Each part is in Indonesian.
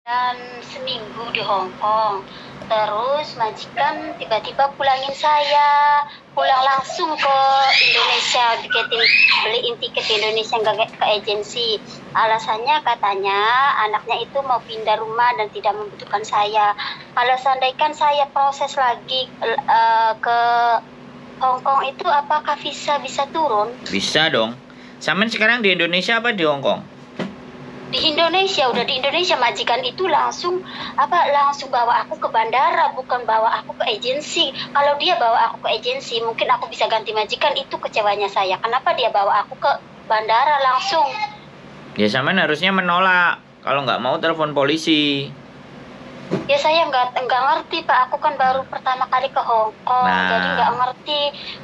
dan seminggu di Hong Kong. Terus majikan tiba-tiba pulangin saya, pulang langsung ke Indonesia, beliin tiket di Indonesia, nggak ke agensi. Alasannya katanya anaknya itu mau pindah rumah dan tidak membutuhkan saya. Kalau seandainya saya proses lagi ke Hong Kong itu, apakah visa bisa turun? Bisa dong. Samen sekarang di Indonesia apa di Hong Kong? Di Indonesia, udah di Indonesia. Majikan itu langsung bawa aku ke bandara, bukan bawa aku ke agensi. Kalau dia bawa aku ke agensi, mungkin aku bisa ganti majikan. Itu kecewanya saya. Kenapa dia bawa aku ke bandara langsung? Ya Samen harusnya menolak. Kalau nggak mau telepon polisi. Ya saya nggak ngerti Pak. Aku kan baru pertama kali ke Hong Kong, jadi nggak ngerti.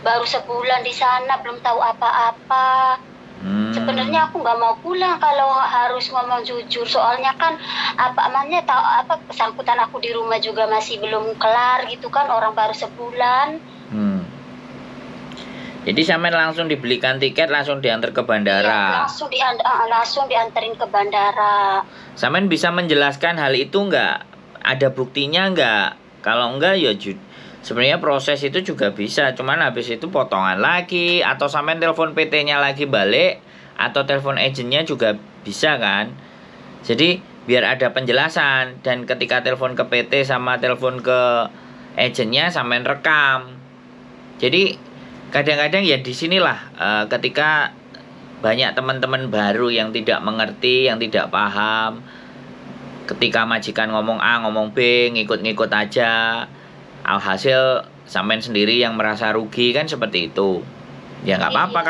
Baru sebulan di sana, belum tahu apa-apa. Sebenarnya aku nggak mau pulang kalau harus ngomong jujur, soalnya kan kesangkutan aku di rumah juga masih belum kelar gitu kan, orang baru sebulan. Jadi Samen langsung dibelikan tiket, langsung diantar ke bandara. Iya, langsung dianterin ke bandara. Samen bisa menjelaskan hal itu nggak? Ada buktinya nggak? Kalau enggak ya sebenarnya proses itu juga bisa, cuman habis itu potongan lagi, atau Samen telepon PT-nya lagi balik, atau telepon agennya juga bisa kan. Jadi biar ada penjelasan, dan ketika telepon ke PT sama telepon ke agennya Samen rekam. Jadi kadang-kadang ya disinilah ketika banyak teman-teman baru yang tidak mengerti, yang tidak paham, ketika majikan ngomong A, ngomong B, ngikut-ngikut aja, alhasil Samen sendiri yang merasa rugi kan, seperti itu. Ya nggak apa-apa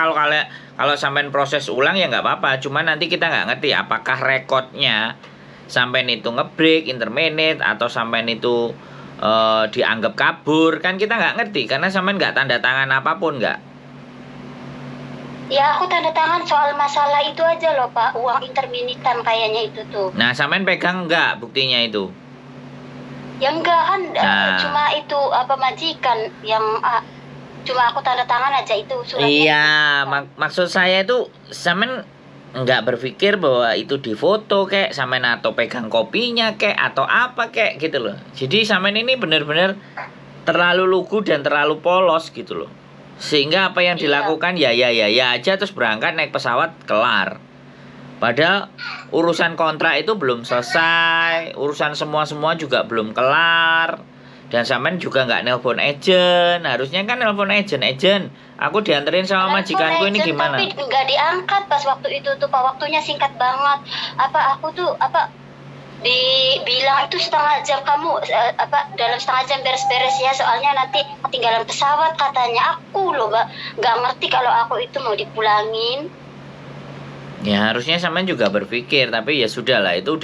kalau Samen proses ulang, ya nggak apa-apa. Cuma nanti kita nggak ngerti apakah rekodnya Samen itu ngebreak, interminute, atau Samen itu dianggap kabur. Kan kita nggak ngerti karena Samen nggak tanda tangan apapun, nggak. Ya aku tanda tangan soal masalah itu aja loh Pak, uang interminitan kayaknya itu tuh. Nah Samen pegang nggak buktinya itu? Ya enggak kan, cuma itu majikan yang cuma aku tanda tangan aja itu suratnya. Iya, maksud saya itu Samen nggak berpikir bahwa itu difoto kek, Samen atau pegang kopinya kek, atau apa kek gitu loh. Jadi Samen ini benar-benar terlalu lugu dan terlalu polos gitu loh. Sehingga apa yang dilakukan ya aja, terus berangkat naik pesawat, kelar. Padahal urusan kontrak itu belum selesai, urusan semua juga belum kelar. Dan Samen juga nggak nelpon agent. Harusnya kan nelpon agent. Aku dianterin sama majikanku ini gimana? Tapi nggak diangkat pas waktu itu tuh Pak. Waktunya singkat banget. Aku tuh dibilang itu setengah jam, kamu dalam setengah jam beres-beres ya, soalnya nanti ketinggalan pesawat katanya. Aku loh nggak ngerti kalau aku itu mau dipulangin. Ya harusnya Samen juga berpikir, tapi ya sudahlah, itu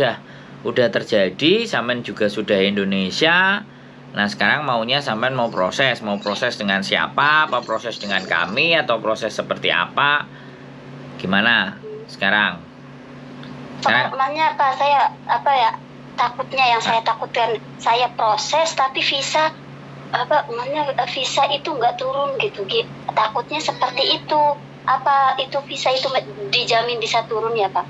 udah terjadi. Samen juga sudah Indonesia. Nah sekarang maunya Samen mau proses dengan siapa? Apa proses dengan kami, atau proses seperti apa? Gimana sekarang? Makanya saya takutnya, yang saya takutkan, saya proses tapi visa visa itu nggak turun gitu. Takutnya seperti itu. Itu visa itu dijamin bisa turun ya Pak?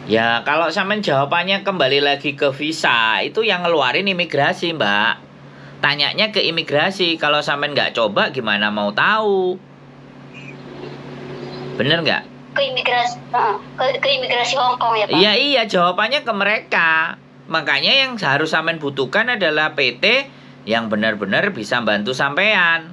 Ya kalau Samen jawabannya kembali lagi ke visa, itu yang ngeluarin imigrasi Mbak. Tanyanya ke imigrasi. Kalau Samen nggak coba gimana mau tahu? Bener nggak? Ke imigrasi Hong Kong ya Pak? Iya, jawabannya ke mereka. Makanya yang harus Samen butuhkan adalah PT yang benar-benar bisa bantu sampean.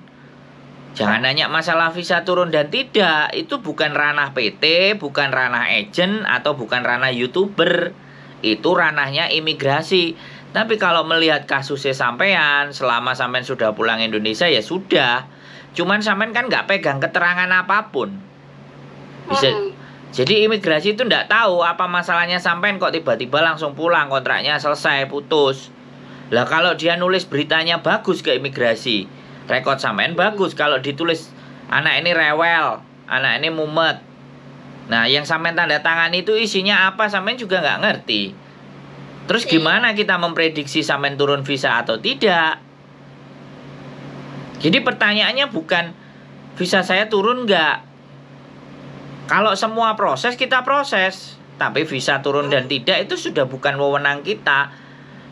Jangan nanya masalah visa turun dan tidak. Itu bukan ranah PT, bukan ranah agent, atau bukan ranah YouTuber. Itu ranahnya imigrasi. Tapi kalau melihat kasusnya sampean, selama sampean sudah pulang Indonesia ya sudah. Cuman sampean kan nggak pegang keterangan apapun. Jadi imigrasi itu nggak tahu apa masalahnya sampean kok tiba-tiba langsung pulang, kontraknya selesai, putus. Lah kalau dia nulis beritanya bagus ke imigrasi, rekod sampean bagus. Kalau ditulis anak ini rewel, anak ini mumet, nah yang sampean tanda tangan itu isinya apa sampean juga nggak ngerti. Terus gimana kita memprediksi sampean turun visa atau tidak? Jadi pertanyaannya bukan visa saya turun nggak. Kalau semua proses kita proses. tapi visa turun dan tidak itu sudah bukan wewenang kita.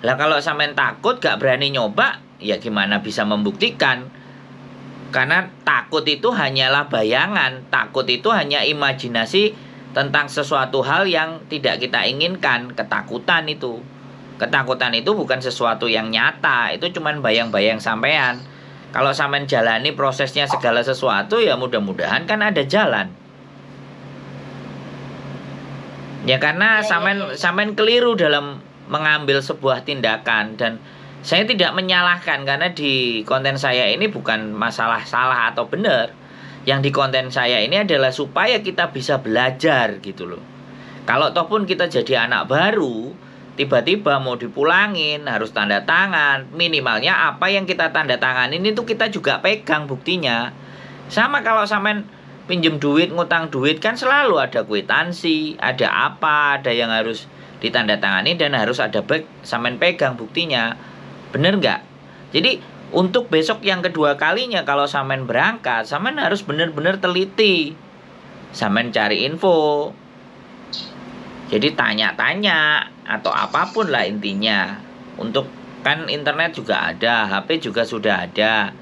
Lah kalau sampean takut gak berani nyoba, ya gimana bisa membuktikan? Karena takut itu hanyalah bayangan, takut itu hanya imajinasi tentang sesuatu hal yang tidak kita inginkan, ketakutan itu. Ketakutan itu bukan sesuatu yang nyata, itu cuman bayang-bayang sampean. Kalau sampean jalani prosesnya segala sesuatu, ya mudah-mudahan kan ada jalan. Ya karena sampean keliru dalam mengambil sebuah tindakan, dan saya tidak menyalahkan karena di konten saya ini bukan masalah salah atau benar. Yang di konten saya ini adalah supaya kita bisa belajar gitu loh. Kalau toh pun kita jadi anak baru, tiba-tiba mau dipulangin, harus tanda tangan. Minimalnya apa yang kita tanda tanganin itu kita juga pegang buktinya. Sama kalau sampean pinjem duit, ngutang duit kan selalu ada kwitansi, ada apa, ada yang harus ditandatangani dan harus ada sampean pegang buktinya. Bener nggak? Jadi untuk besok yang kedua kalinya kalau sampean berangkat, sampean harus bener-bener teliti. Sampean cari info. Jadi tanya-tanya atau apapun lah intinya. Untuk kan internet juga ada, HP juga sudah ada.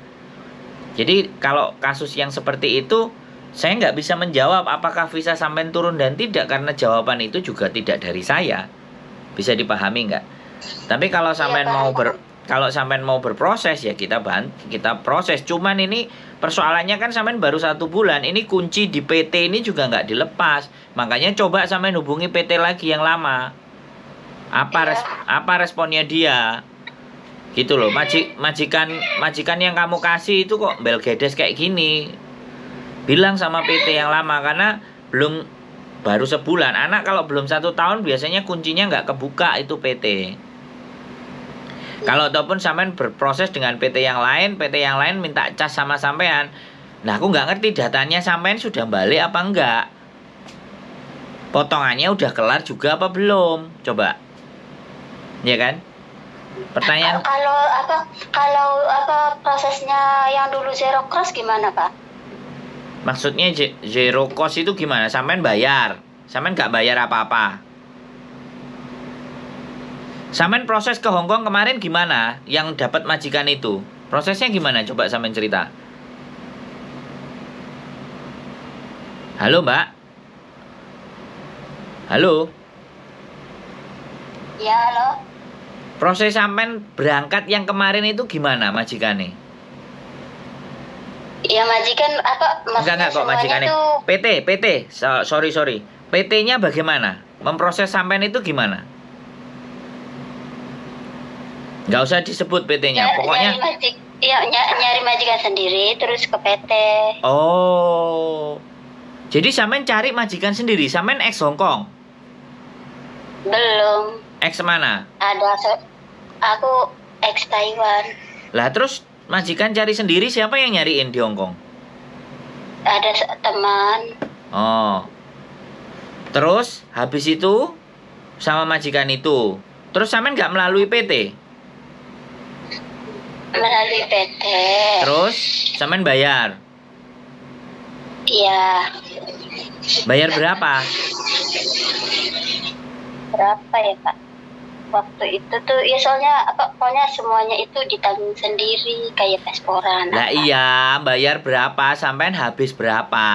Jadi kalau kasus yang seperti itu, saya nggak bisa menjawab apakah visa sampean turun dan tidak, karena jawaban itu juga tidak dari saya. Bisa dipahami nggak? Tapi kalau sampean kalau sampean mau berproses ya kita proses. Cuman ini persoalannya kan sampean baru 1 bulan. Ini kunci di PT ini juga nggak dilepas. Makanya coba sampean hubungi PT lagi yang lama. Apa responnya dia? Gitu loh. Majikan yang kamu kasih itu kok belgedes kayak gini. Bilang sama PT yang lama, karena baru sebulan. Anak kalau belum 1 tahun biasanya kuncinya nggak kebuka itu PT. Kalau ataupun sampean berproses dengan PT yang lain minta cas sama sampean. Nah, aku nggak ngerti datanya sampean sudah balik apa enggak. Potongannya udah kelar juga apa belum? Coba. Ya kan? Pertanyaan. Kalau prosesnya yang dulu zero cross gimana, Pak? Maksudnya zero cost itu gimana? Sampean bayar. Sampean nggak bayar apa-apa. Sampean proses ke Hong Kong kemarin gimana? Yang dapat majikan itu prosesnya gimana? Coba sampean cerita. Halo Mbak. Halo. Ya halo. Proses sampean berangkat yang kemarin itu gimana majikannya? Ya majikan apa? Enggak kok majikannya. PT. Sorry. PT-nya bagaimana? Memproses sampean itu gimana? Nggak usah disebut PT-nya, pokoknya. Nyari majikan sendiri, terus ke PT. Oh, jadi sampean cari majikan sendiri, sampean ex Hong Kong? Belum. Ex mana? Aku ex Taiwan. Lah terus majikan cari sendiri, siapa yang nyariin di Hong Kong? Ada teman. Oh, terus habis itu sama majikan itu, terus sampean nggak melalui PT? Melalui PT. Terus sampean bayar? Iya. Bayar berapa? Berapa ya Pak? Waktu itu tuh ya soalnya pokoknya semuanya itu ditanggung sendiri kayak pasporan. Lah iya, bayar berapa? Sampean habis berapa?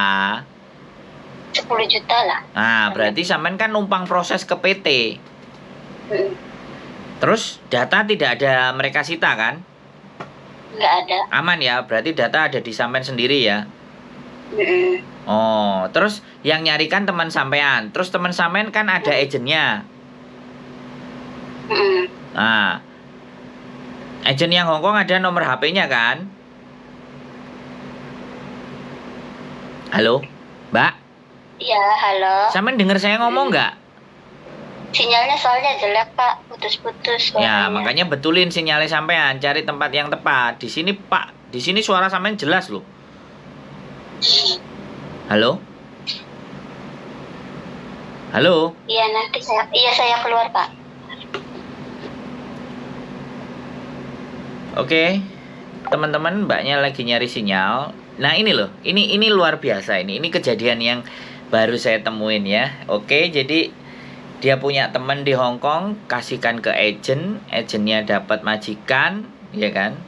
10 juta lah. Nah, berarti sampean kan numpang proses ke PT. Terus data tidak ada mereka sita kan? Nggak ada. Aman ya, berarti data ada di sampean sendiri ya. Oh, terus yang nyarikan teman sampean. Terus teman sampean kan ada agennya. Nah, agen yang Hong Kong ada nomor HP-nya kan? Halo, Mbak? Iya, halo. Sampean dengar saya ngomong nggak? Sinyalnya soalnya jelek Pak, putus-putus. Ya, makanya betulin sinyalnya sampean, cari tempat yang tepat. Di sini Pak, di sini suara sampean jelas loh. Halo? Halo? Iya, nanti saya keluar Pak. Oke. Teman-teman, Mbaknya lagi nyari sinyal. Nah, ini loh. Ini luar biasa ini. Ini kejadian yang baru saya temuin ya. Oke, jadi dia punya teman di Hong Kong, kasihkan ke agentnya dapat majikan, ya kan?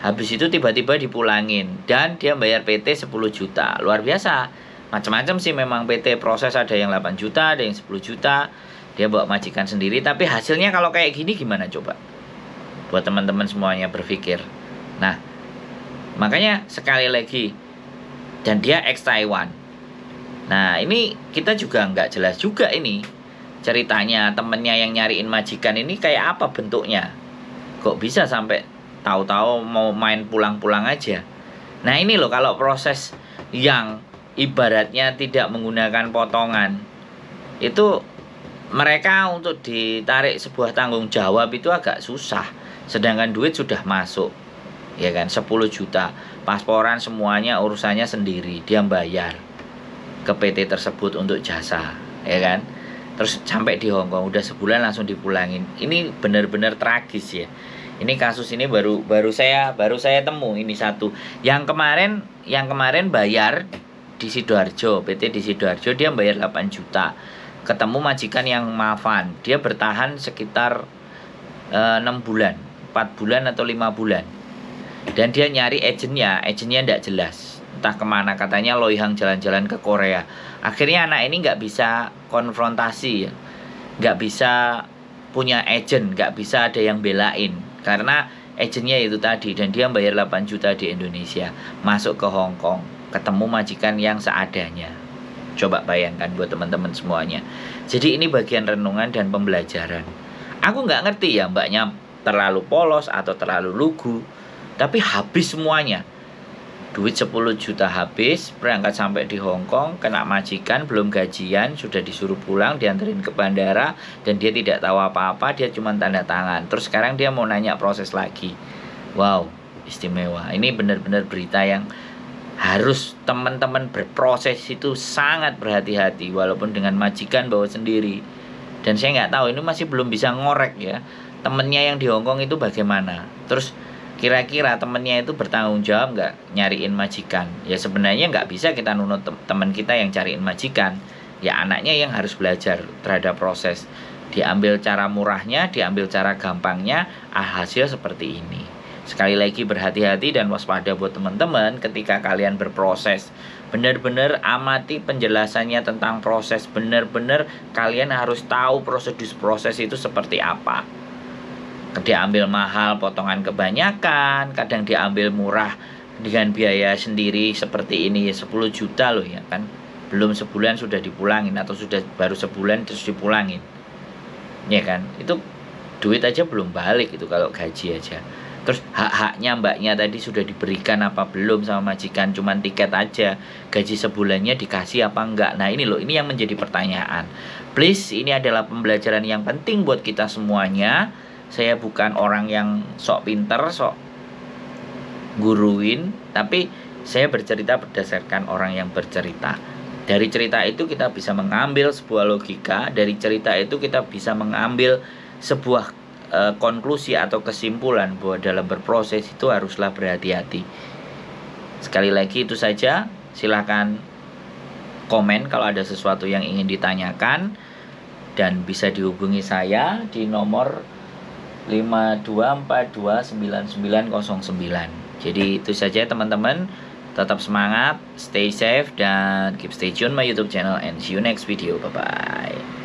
Habis itu tiba-tiba dipulangin dan dia bayar PT 10 juta. Luar biasa. Macam-macam sih memang PT proses, ada yang 8 juta, ada yang 10 juta. Dia bawa majikan sendiri, tapi hasilnya kalau kayak gini gimana coba? Buat teman-teman semuanya berpikir. Nah, makanya sekali lagi, dan dia ex Taiwan. Nah, ini kita juga nggak jelas juga ini ceritanya, temennya yang nyariin majikan ini kayak apa bentuknya. Kok bisa sampai tahu-tahu mau main pulang-pulang aja. Nah, ini loh kalau proses yang ibaratnya tidak menggunakan potongan, itu mereka untuk ditarik sebuah tanggung jawab itu agak susah. Sedangkan duit sudah masuk, ya kan, 10 juta. Pasporan semuanya urusannya sendiri, dia bayar ke PT tersebut untuk jasa, ya kan. Terus sampai di Hong Kong udah sebulan langsung dipulangin. Ini benar-benar tragis ya. Ini kasus ini baru saya temu ini satu. Yang kemarin bayar di Sidoarjo, PT di Sidoarjo dia bayar 8 juta. Ketemu majikan yang maafan. Dia bertahan sekitar 6 bulan, 4 bulan atau 5 bulan. Dan dia nyari agentnya enggak jelas. Entah kemana, katanya Loihang jalan-jalan ke Korea. Akhirnya anak ini nggak bisa konfrontasi ya, nggak bisa punya agent, nggak bisa ada yang belain karena agentnya itu tadi. Dan dia bayar 8 juta di Indonesia, masuk ke Hong Kong, ketemu majikan yang seadanya. Coba bayangkan buat teman-teman semuanya. Jadi ini bagian renungan dan pembelajaran. Aku nggak ngerti ya mbaknya terlalu polos atau terlalu lugu, tapi habis semuanya. Duit 10 juta habis, berangkat sampai di Hong Kong, kena majikan, belum gajian, sudah disuruh pulang, dianterin ke bandara, dan dia tidak tahu apa-apa, dia cuma tanda tangan. Terus sekarang dia mau nanya proses lagi. Wow, istimewa. Ini benar-benar berita yang harus teman-teman berproses itu sangat berhati-hati, walaupun dengan majikan bawa sendiri. Dan saya nggak tahu, ini masih belum bisa ngorek ya, temennya yang di Hong Kong itu bagaimana. Terus kira-kira temennya itu bertanggung jawab nggak nyariin majikan? Ya sebenarnya nggak bisa kita nunut teman kita yang cariin majikan. Ya anaknya yang harus belajar terhadap proses. Diambil cara murahnya, diambil cara gampangnya, hasil seperti ini. Sekali lagi berhati-hati dan waspada buat teman-teman ketika kalian berproses. Benar-benar amati penjelasannya tentang proses. Benar-benar kalian harus tahu prosedur proses itu seperti apa. Dia ambil mahal, potongan kebanyakan, kadang diambil murah dengan biaya sendiri seperti ini, 10 juta loh ya kan. Belum sebulan sudah dipulangin, atau sudah baru sebulan terus dipulangin. Ya kan? Itu duit aja belum balik itu kalau gaji aja. Terus hak-haknya mbaknya tadi sudah diberikan apa belum sama majikan, cuman tiket aja. Gaji sebulannya dikasih apa enggak? Nah, ini loh, ini yang menjadi pertanyaan. Please, ini adalah pembelajaran yang penting buat kita semuanya. Saya bukan orang yang sok pinter, sok guruin, tapi saya bercerita berdasarkan orang yang bercerita. Dari cerita itu kita bisa mengambil sebuah logika, dari cerita itu kita bisa mengambil sebuah konklusi atau kesimpulan bahwa dalam berproses itu haruslah berhati-hati. Sekali lagi itu saja, silakan komen kalau ada sesuatu yang ingin ditanyakan, dan bisa dihubungi saya di nomor 52429909. Jadi itu saja teman-teman, tetap semangat, stay safe, dan keep stay tune my YouTube channel, and see you next video. Bye bye.